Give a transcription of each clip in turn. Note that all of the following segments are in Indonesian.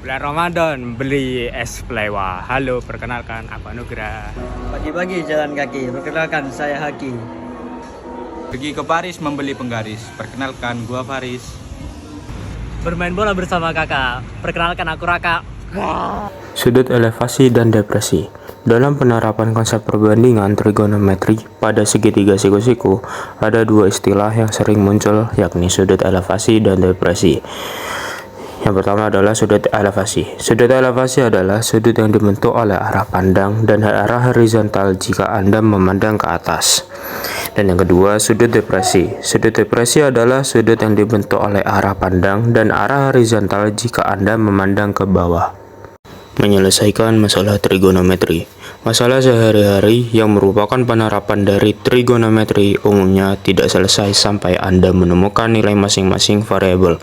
Bulan Ramadan beli es flewa. Halo, perkenalkan aku Anugrah. Pagi-pagi jalan kaki, perkenalkan saya Haki. Pergi ke Paris membeli penggaris. Perkenalkan gua Faris. Bermain bola bersama kakak, perkenalkan aku Raka. Sudut elevasi dan depresi. Dalam penerapan konsep perbandingan trigonometri pada segitiga siku-siku, ada dua istilah yang sering muncul, yakni sudut elevasi dan depresi. Yang pertama adalah sudut elevasi. Sudut elevasi adalah sudut yang dibentuk oleh arah pandang dan arah horizontal jika Anda memandang ke atas. Dan yang kedua, sudut depresi. Sudut depresi adalah sudut yang dibentuk oleh arah pandang dan arah horizontal jika Anda memandang ke bawah. Menyelesaikan masalah trigonometri. Masalah sehari-hari yang merupakan penerapan dari trigonometri umumnya tidak selesai sampai Anda menemukan nilai masing-masing variabel.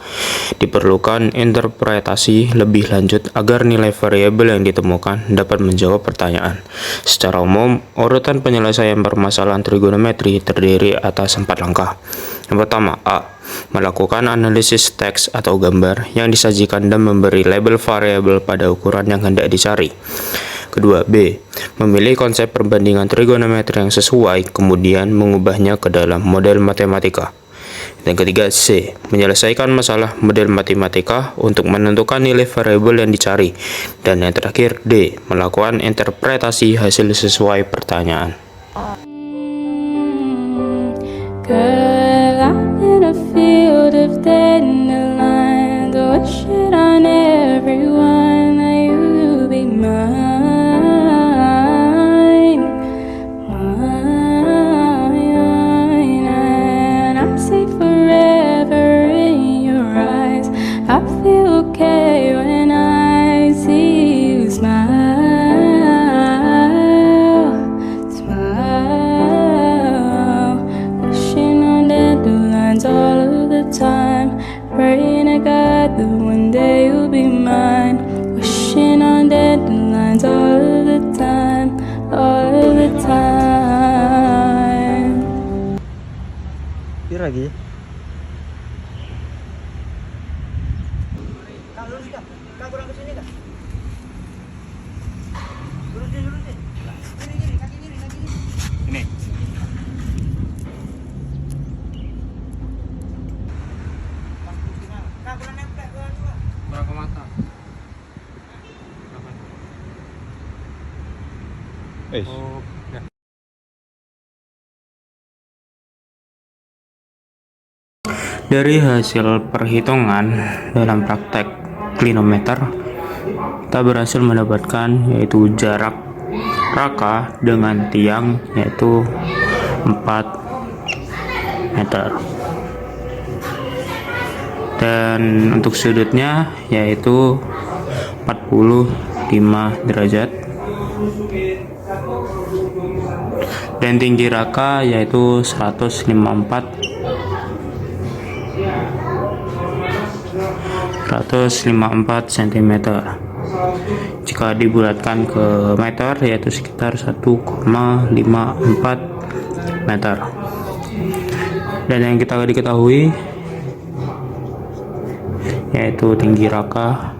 Diperlukan interpretasi lebih lanjut agar nilai variabel yang ditemukan dapat menjawab pertanyaan. Secara umum, urutan penyelesaian permasalahan trigonometri terdiri atas 4 langkah. Yang pertama, A. Melakukan analisis teks atau gambar yang disajikan dan memberi label variabel pada ukuran yang hendak dicari. Kedua, B. Memilih konsep perbandingan trigonometri yang sesuai, kemudian mengubahnya ke dalam model matematika. Dan ketiga, C. Menyelesaikan masalah model matematika untuk menentukan nilai variabel yang dicari. Dan yang terakhir, D. Melakukan interpretasi hasil sesuai pertanyaan. Girl, I'm in a field of dandelions, wishing on everyone that you be mine, mine. And I see forever in your eyes. I feel okay when I see you smile. All of the time, praying to God that one day you'll be mine. Wishing on dandelions all of the time, all of the time. Pira lagi? Ini. Berapa mata? Oh, ya. Dari hasil perhitungan dalam praktek klinometer, kita berhasil mendapatkan yaitu jarak Raka dengan tiang yaitu 4 meter. Dan untuk sudutnya yaitu 45 derajat. Dan tinggi Raka yaitu 154 cm. Jika dibulatkan ke meter yaitu sekitar 1,54 meter. Dan yang kita diketahui yaitu tinggi Raka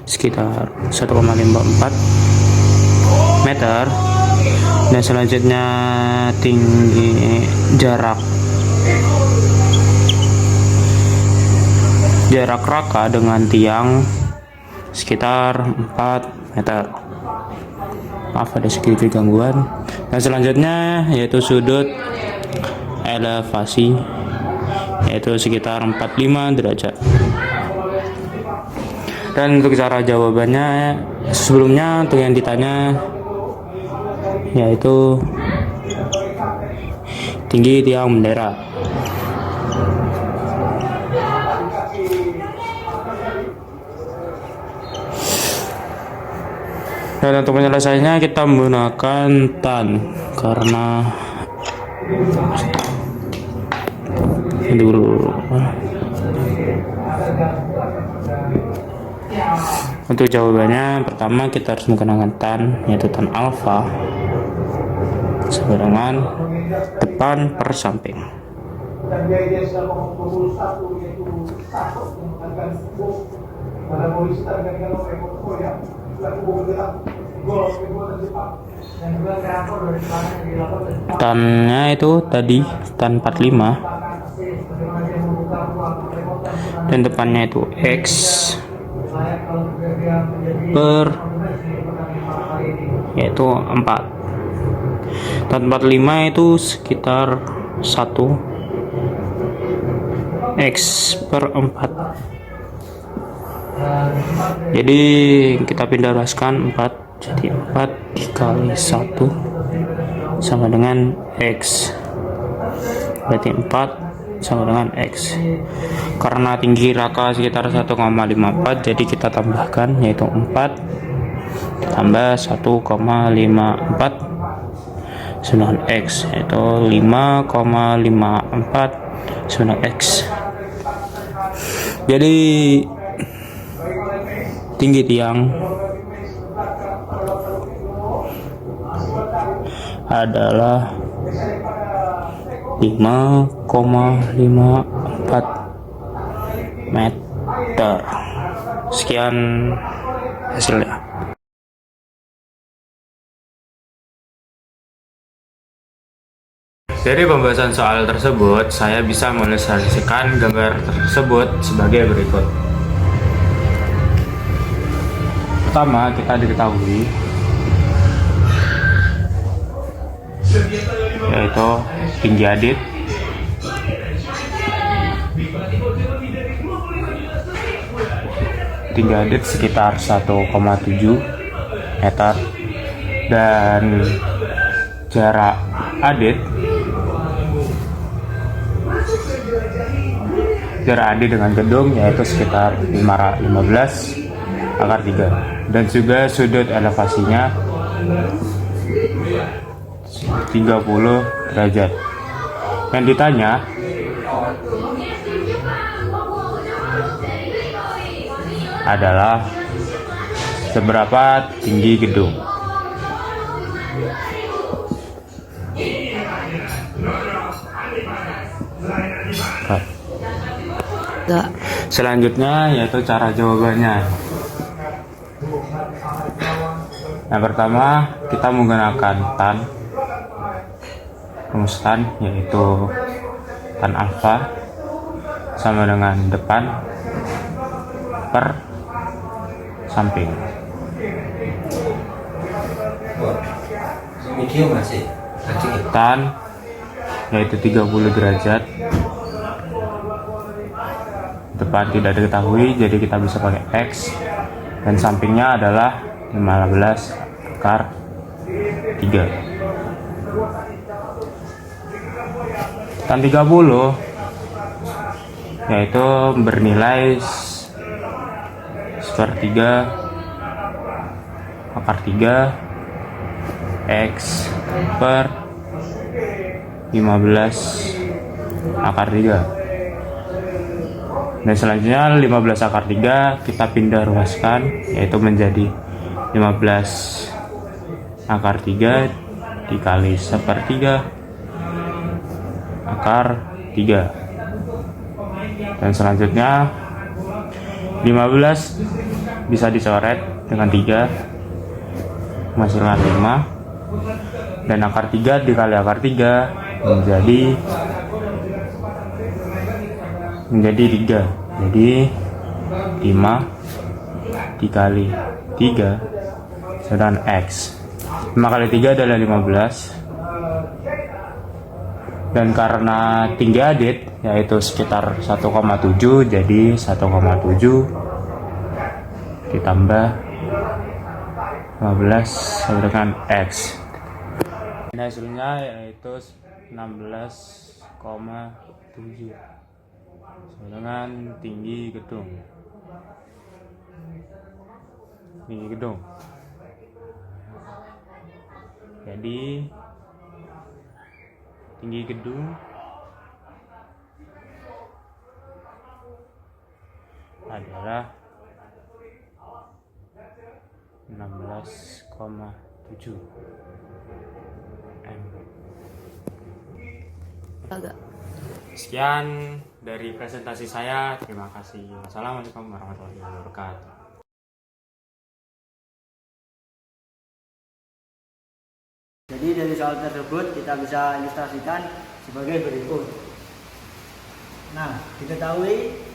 sekitar 1,54 meter. Dan selanjutnya tinggi jarak Raka dengan tiang sekitar 4 meter. Maaf ada sedikit gangguan. Dan selanjutnya yaitu sudut elevasi yaitu sekitar 45 derajat. Dan untuk cara jawabannya, sebelumnya untuk yang ditanya yaitu tinggi tiang bendera. Dan untuk penyelesaiannya kita menggunakan tan karena dulu untuk jawabannya pertama kita harus menggunakan tan yaitu tan alfa sama dengan depan per samping. dan dia sudah mengurus satu yaitu satu yang akan sembuh pada polisi tergantikan oleh Koko ya sudah kubur gerak gol kedua dan Jepang yang kedua kreator dari mana yang dilakukan Tannya itu tadi tan 45 dan depannya itu X per yaitu 4. Tan 45 itu sekitar 1 X per 4. Jadi kita pindah ruaskan 4, jadi 4 dikali 1 sama dengan X, berarti 4 sama dengan X. Karena tinggi raka sekitar 1,54, jadi kita tambahkan yaitu 4 tambah 1,54 sama dengan X, yaitu 5,54 sama dengan X. Jadi tinggi tiang adalah 5,54 meter. Sekian hasilnya. Dari pembahasan soal tersebut, saya bisa mengilustrasikan gambar tersebut sebagai berikut. Pertama, kita diketahui yaitu tinggi adit sekitar 1,7 meter dan jarak adit dengan gedung yaitu sekitar 15/3 dan juga sudut elevasinya 30 derajat. Yang ditanya adalah seberapa tinggi gedung. Selanjutnya yaitu cara jawabannya. Yang pertama, kita menggunakan rumus tan yaitu tan alfa sama dengan depan per samping. Tan yaitu 30 derajat, depan tidak diketahui, jadi kita bisa pakai X, dan sampingnya adalah 15/3. Tan 30 yaitu bernilai 1/3 X per 15/3. Dan selanjutnya 15/3 kita pindah ruaskan yaitu menjadi 15/3 dikali 1/3/3. Dan selanjutnya 15 bisa dicoret dengan 3 menghasilkan 5, dan akar 3 dikali akar 3 menjadi 3. Jadi 5 dikali 3 sedang X. 5 kali 3 adalah 15. Dan karena tinggi adit yaitu sekitar 1,7, jadi 1,7 ditambah 15 sama dengan X. Dan hasilnya yaitu 16,7 sama dengan tinggi gedung. Jadi tinggi gedung adalah 16,7 m. sekian dari presentasi saya. Terima kasih. Wassalamualaikum warahmatullahi wabarakatuh. Jadi dari soal tersebut kita bisa ilustrasikan sebagai berikut. Nah, diketahui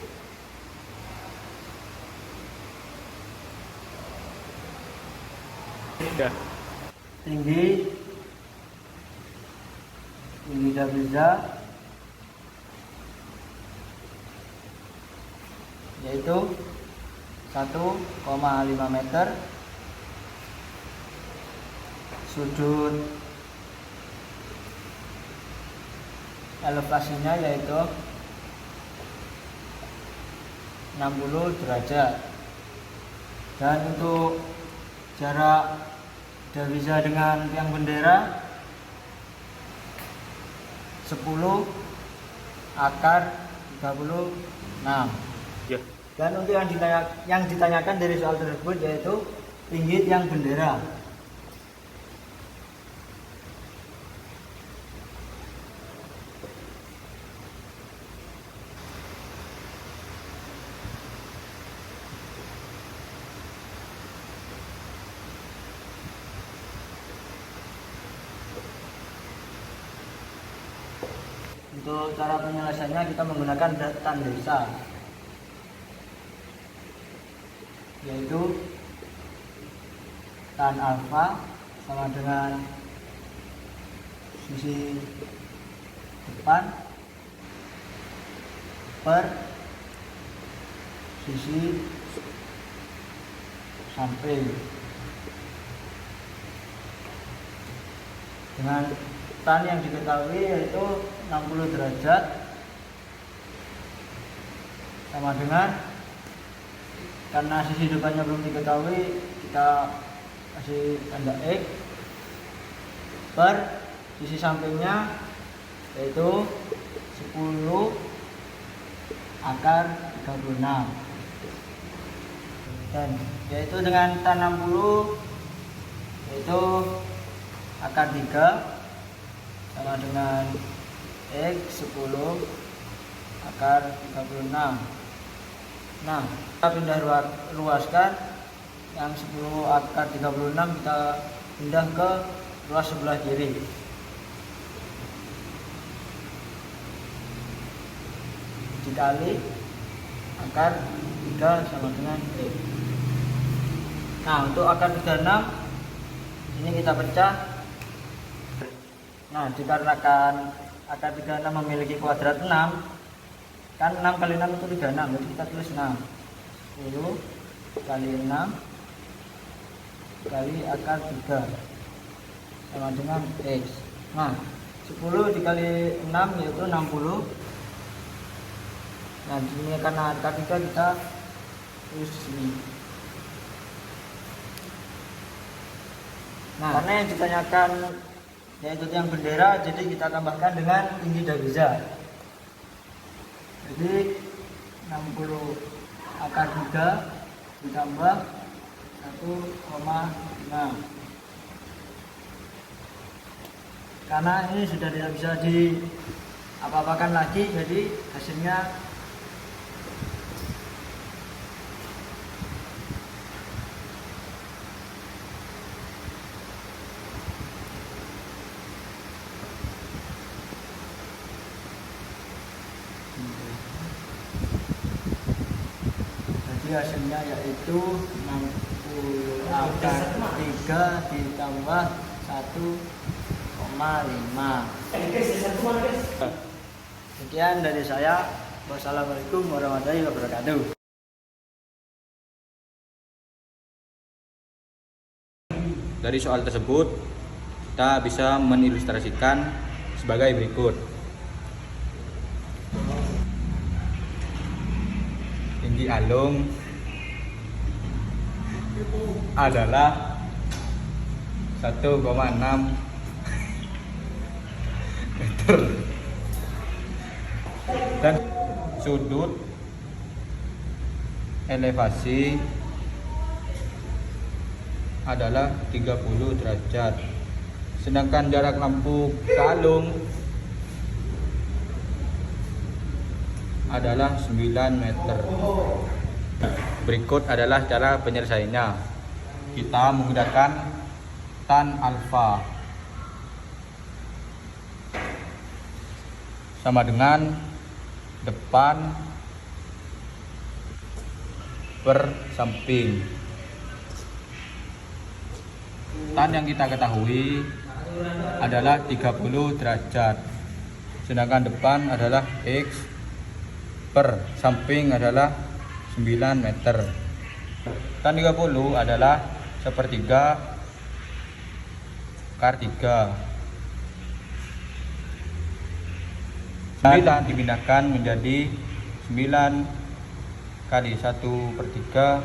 tinggi Daviza yaitu 1,5 meter, sudut elevasinya yaitu 60 derajat, dan untuk jarak Daviza dengan tiang bendera 10 akar 36. Ya. Dan untuk yang ditanyakan dari soal tersebut yaitu tinggi tiang bendera. Untuk cara penyelesaiannya kita menggunakan tan desa, yaitu tan alfa sama dengan sisi depan per sisi samping. Dengan tan yang diketahui yaitu 60 derajat sama dengan, karena sisi depannya belum diketahui, kita kasih tanda X per sisi sampingnya yaitu 10 akar 36, dan yaitu dengan tan 60 yaitu akar 3 sama dengan X 10 akar 36. Nah, kita pindah luaskan yang 10 akar 36, kita pindah ke ruas sebelah kiri. Dikali akar 3 sama dengan X. Nah, untuk akar 36 ini kita pecah. Nah, dikarenakan akar 36 memiliki kuadrat 6, kan 6 kali 6 itu 36, jadi kita tulis 6. 10 kali 6 kali akar 3 sama dengan X. Nah, 10 dikali 6 yaitu 60. Nah, ini karena akar 3 kita tulis di sini. Nah, karena yang ditanyakan yaitu tiang bendera, jadi kita tambahkan dengan tinggi Daviza. Jadi 60 akar 3 ditambah 1,5. Karena ini sudah tidak bisa diapa-apakan lagi, jadi hasilnya hasilnya yaitu 60 akar 3 ditambah 1,5. Sekian dari saya. Wassalamualaikum warahmatullahi wabarakatuh. Dari soal tersebut kita bisa mengilustrasikan sebagai berikut. Tinggi alung adalah 1,6 meter dan sudut elevasi adalah 30 derajat. Sedangkan jarak lampu kalung adalah 9 meter. Berikut adalah cara penyelesaiannya. Kita menggunakan tan alfa sama dengan depan per samping. Tan yang kita ketahui adalah 30 derajat, sedangkan depan adalah X, per samping adalah 9 meter. Tan 30 adalah sepertiga kar 3. 9 dipindahkan menjadi 9 kali 1/3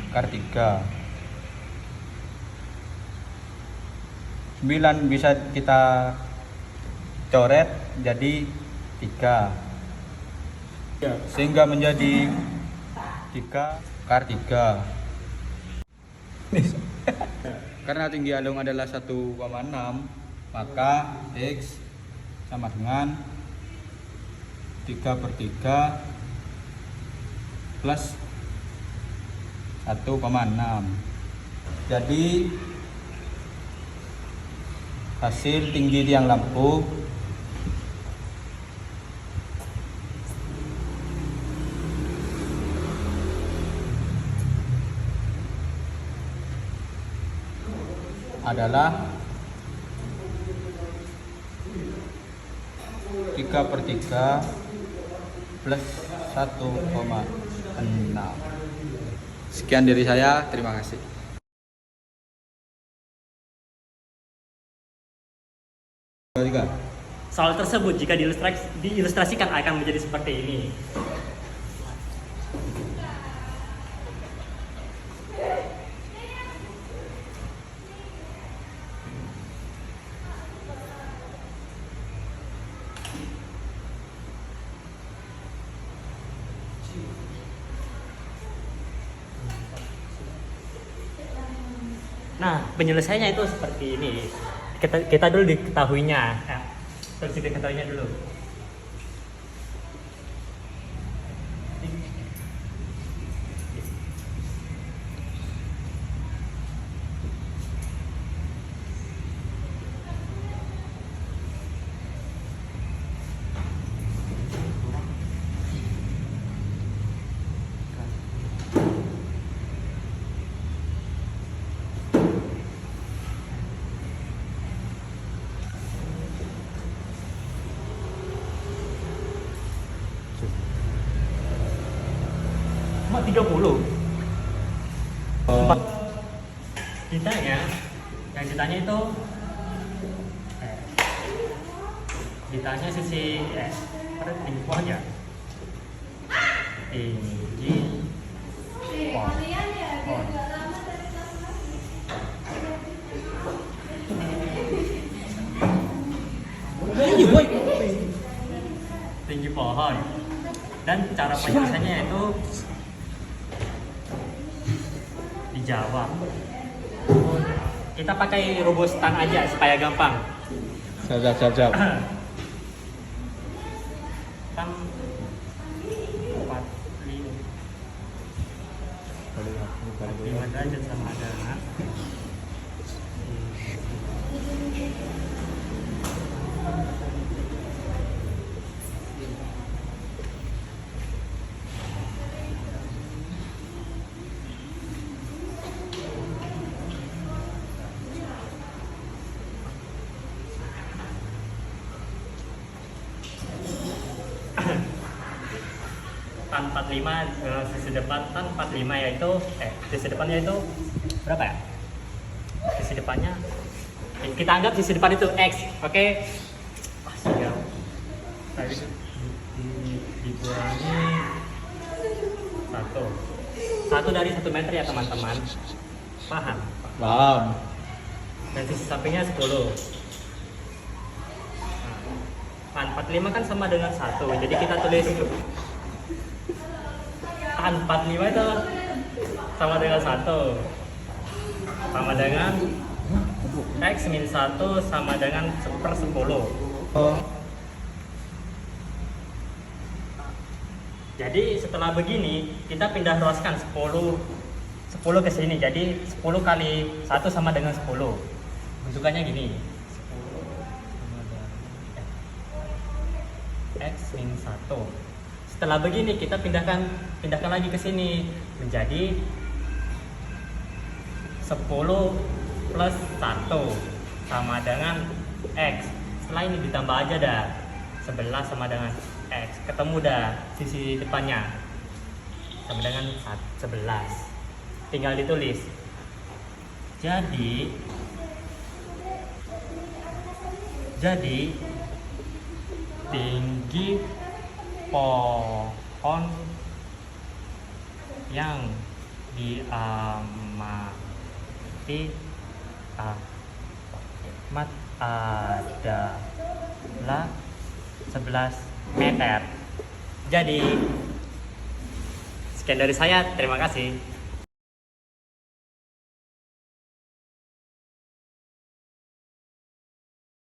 kar 3. 9 bisa kita coret jadi 3, sehingga menjadi 3 kar 3. Karena tinggi alung adalah 1,6, maka X sama dengan 3/3 plus 1,6. Jadi hasil tinggi tiang lampu adalah 3/3 plus 1,6. Sekian dari saya, terima kasih. Soal tersebut jika diilustrasikan akan menjadi seperti ini. Nah, penyelesaiannya itu seperti ini. Kita dulu diketahuinya. Terus diketahuinya dulu. Cuma 30. Ditanya, yang ditanya itu ditanya sisi info aja. Tinggi pohon. Tinggi pohon. Dan cara penyelesaiannya itu dijawab. Kita pakai rumus tan aja supaya gampang. Siap. Tan 45 derajat sama dengan tan 45 sisi depan tan 45 yaitu sisi depannya itu berapa ya? Sisi depannya kita anggap sisi depan itu X, oke? Siap. Tadi dikurangi 1 dari 1 meter ya teman-teman. Paham? Dan sisi sampingnya 10. Tan 45 kan sama dengan 1, jadi kita tulis tan 45 itu sama dengan 1 sama dengan X min 1 sama dengan 1/10. Jadi setelah begini kita pindah ruaskan 10 ke sini. Jadi 10 kali 1 sama dengan 10. Bentukannya gini. 10 sama dengan X min 1. Setelah begini kita pindahkan lagi ke sini menjadi 10 plus 1 sama dengan X. Setelah ini ditambah aja dah. 11 sama dengan X. Ketemu dah sisi depannya. Sama dengan 11. Tinggal ditulis. Jadi tinggi pohon yang diamati adalah 11 meter. Jadi sekian dari saya, terima kasih.